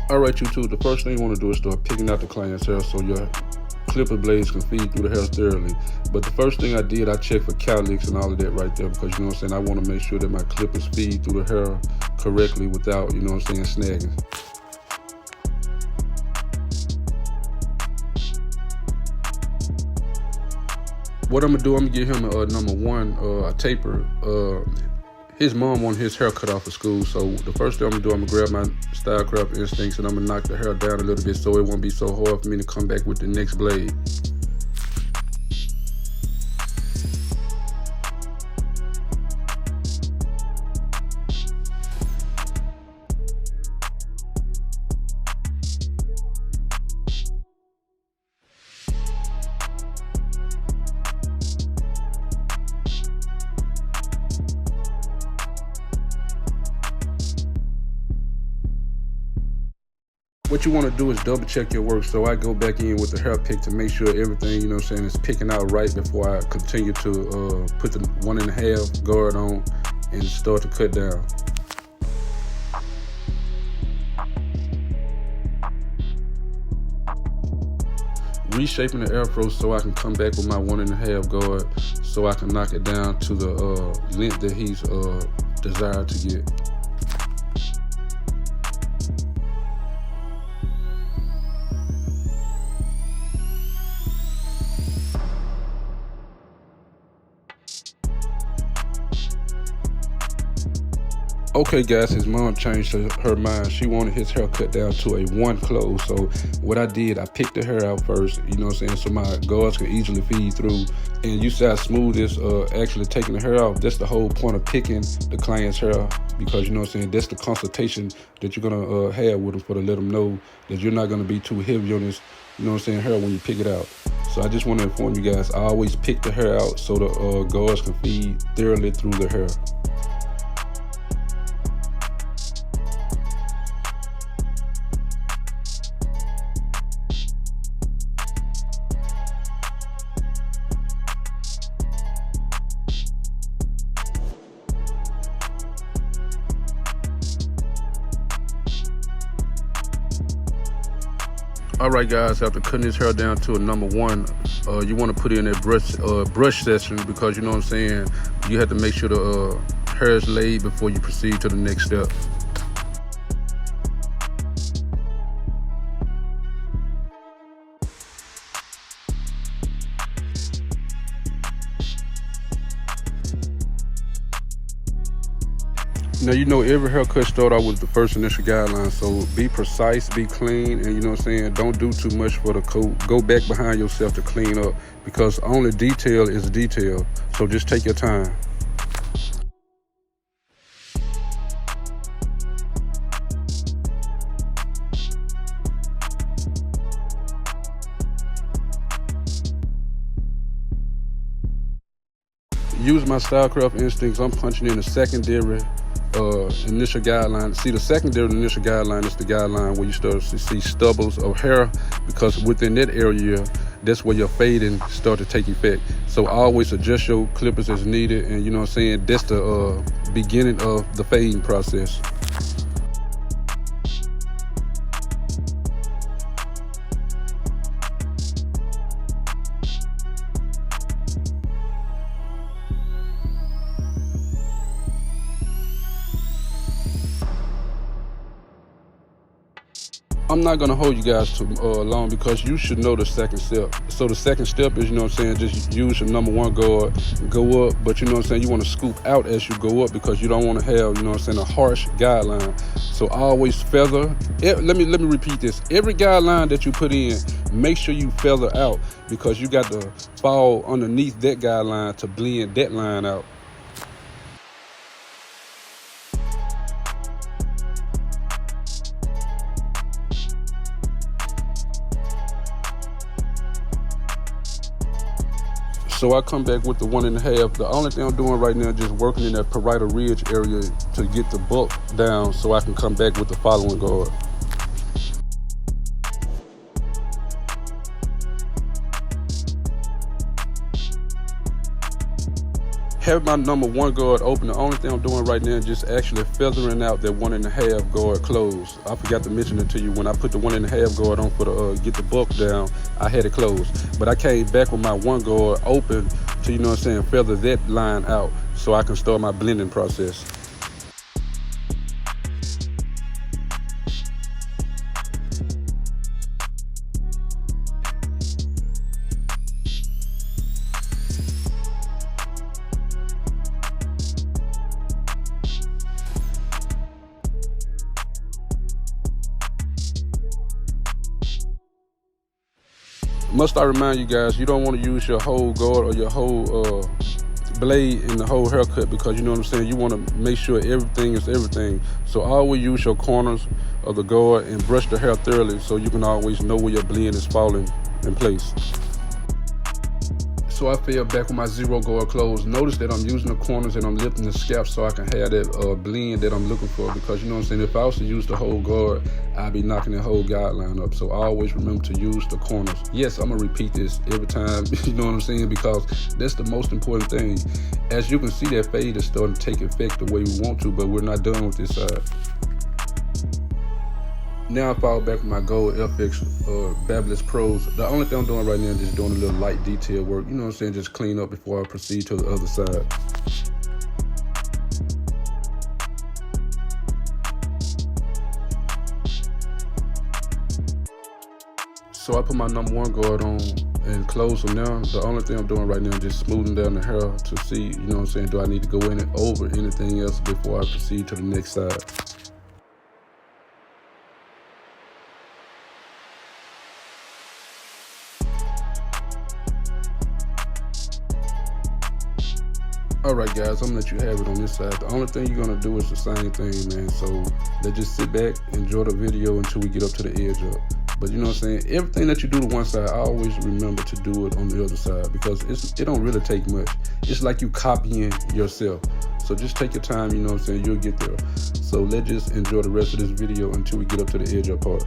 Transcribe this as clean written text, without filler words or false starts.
All right, YouTube, the first thing you want to do is start picking out the client's hair so your clipper blades can feed through the hair thoroughly. But the first thing I did, I checked for cowlicks and all of that right there, because you know what I'm saying, I want to make sure that my clippers feed through the hair correctly without, you know what I'm saying, snagging. What I'm gonna do, I'm gonna get him a number one, a taper. His mom wanted his hair cut off for school, so the first thing I'm gonna do, I'm gonna grab my Stylecraft Instincts and I'm gonna knock the hair down a little bit so it won't be so hard for me to come back with the next blade. What you want to do is double check your work, so I go back in with the hair pick to make sure everything, you know what I'm saying, is picking out right before I continue to put the 1.5 guard on and start to cut down. Reshaping the afro so I can come back with my 1.5 guard so I can knock it down to the length that he's desired to get. Okay guys, his mom changed her mind. She wanted his hair cut down to a 1 close. So what I did, I picked the hair out first, you know what I'm saying, so my guards could easily feed through. And you see how smooth this actually taking the hair off. That's the whole point of picking the client's hair, because you know what I'm saying, that's the consultation that you're gonna have with them, for to let them know that you're not gonna be too heavy on this, you know what I'm saying, hair when you pick it out. So I just want to inform you guys, I always pick the hair out so the guards can feed thoroughly through the hair. All right, guys, after cutting his hair down to a number one, you want to put in a brush session, because you know what I'm saying, you have to make sure the hair is laid before you proceed to the next step. Now, you know, every haircut start out with the first initial guideline, so be precise, be clean, and you know what I'm saying, don't do too much for the coat. Go back behind yourself to clean up, because only detail is detail, so just take your time. Use my Stylecraft Instincts, I'm punching in the secondary initial guideline. See, the secondary initial guideline is the guideline where you start to see stubbles of hair, because within that area, that's where your fading start to take effect. So always adjust your clippers as needed, and you know what I'm saying, that's the beginning of the fading process. I'm not gonna hold you guys too long, because you should know the second step. So the second step is, you know what I'm saying, just use your number one guard, go up, but you know what I'm saying, you wanna scoop out as you go up, because you don't wanna have, you know what I'm saying, a harsh guideline. So always feather. Let me repeat this. Every guideline that you put in, make sure you feather out, because you got to fall underneath that guideline to blend that line out. So I come back with the 1.5. The only thing I'm doing right now is just working in that parietal ridge area to get the bulk down, so I can come back with the following guard. Have my number 1 guard open. The only thing I'm doing right now is just actually feathering out that 1.5 guard closed. I forgot to mention it to you. When I put the 1.5 guard on for the get the bulk down, I had it closed. But I came back with my 1 guard open to, you know what I'm saying, feather that line out so I can start my blending process. Must I remind you guys, you don't want to use your whole guard or your whole blade in the whole haircut, because you know what I'm saying, you want to make sure everything is everything. So always use your corners of the guard and brush the hair thoroughly so you can always know where your blend is falling in place. So I fell back with my 0 guard closed. Notice that I'm using the corners and I'm lifting the scalp so I can have that blend that I'm looking for, because you know what I'm saying, if I was to use the whole guard, I'd be knocking the whole guideline up. So always remember to use the corners. Yes, I'm gonna repeat this every time, you know what I'm saying, because that's the most important thing. As you can see, that fade is starting to take effect the way we want to, but we're not done with this side. Now I fall back with my gold FX Babyless Pros. The only thing I'm doing right now is just doing a little light detail work, you know what I'm saying, just clean up before I proceed to the other side. So I put my number 1 guard on and close them now. The only thing I'm doing right now is just smoothing down the hair to see, you know what I'm saying, do I need to go in it over anything else before I proceed to the next side. Alright guys, I'm gonna let you have it on this side. The only thing you're gonna do is the same thing, man. So let's just sit back, enjoy the video until we get up to the edge up. But you know what I'm saying, everything that you do to one side, I always remember to do it on the other side, because it don't really take much. It's like you copying yourself. So just take your time, you know what I'm saying, you'll get there. So let's just enjoy the rest of this video until we get up to the edge up part.